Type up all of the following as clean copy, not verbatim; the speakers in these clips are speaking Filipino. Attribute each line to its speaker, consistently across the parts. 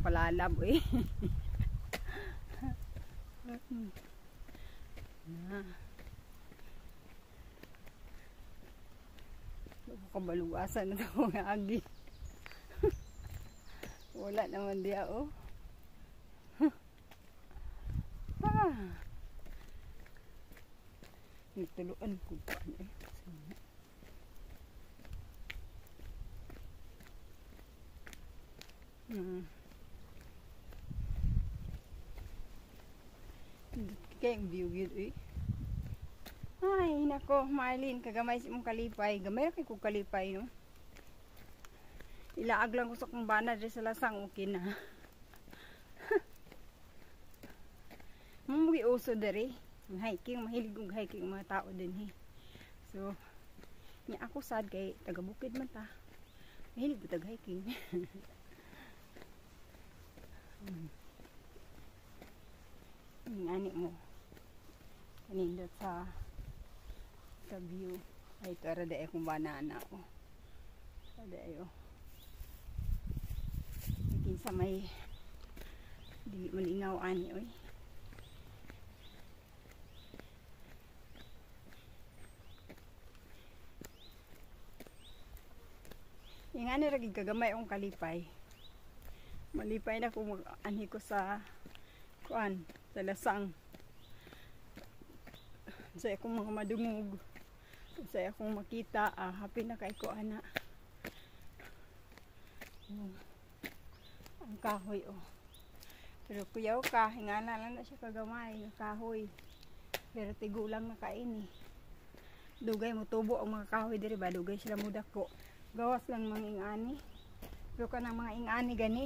Speaker 1: palalab eh. Kabaluasan na ito mga agi. Wala naman diya oh. Nagtuluan ko pa eh. Kayang view yun eh. Ay nako Marlene, kagamay si mong kalipay. Gamay kay kong kalipay no. Ilaag lang ko sa kong banad sa lasang okay na. Mamugi uso dere. Hiking, mahilig kong hiking mga tao din eh. So niya ako sad kay taga bukid man ta. Mahilig ko taga hiking. Ani mo kanindot sa view ay ito ara dae akong banana oh. Ada ayo kinsa may dili malingaw ani oy. Yung ani ra gid kagamay ang kalipay. Malipay na kung anhi ko sa kuan sa lasang. Sa akong mga madungog. Sa akong makita happy na kay ko ana. Ang kahoy oh. Pero kuyaw ka, hingana lang na siya kagamay ng kahoy. Pero tigulang na kaini. Dugay mo tubo ang mga kahoy diri ba, dugay sila mudako. Gawas lang mga ingani. Pero kanang mga ingani gani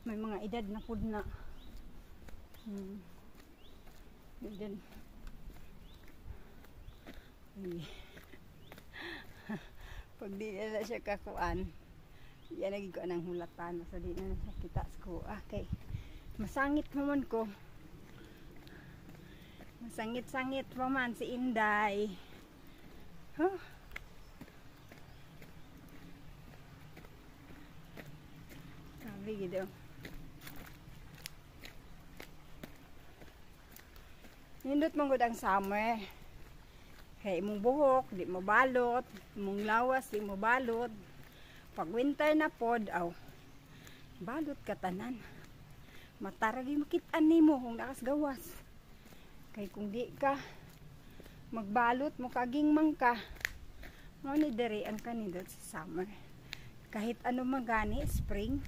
Speaker 1: may mga edad na pud na. Then pag di na siya kakuan, yan lagi ko anang hulatan sa di na siya kita ko. Okay. Masangit naman ko. Masangit-sangit pa man si Inday. Huh? Sabi gitu. Nindot mong gud ang summer. Kaya imong buhok, di mo balot. Imong lawas, di mo balot. Pag winter na pod, balot ka tanan. Mataragi makitaan nimo kung nakas gawas. Kaya kung di ka magbalot mo kaging mangka, mo ni dere ang kanindot sa summer. Kahit ano magani, spring,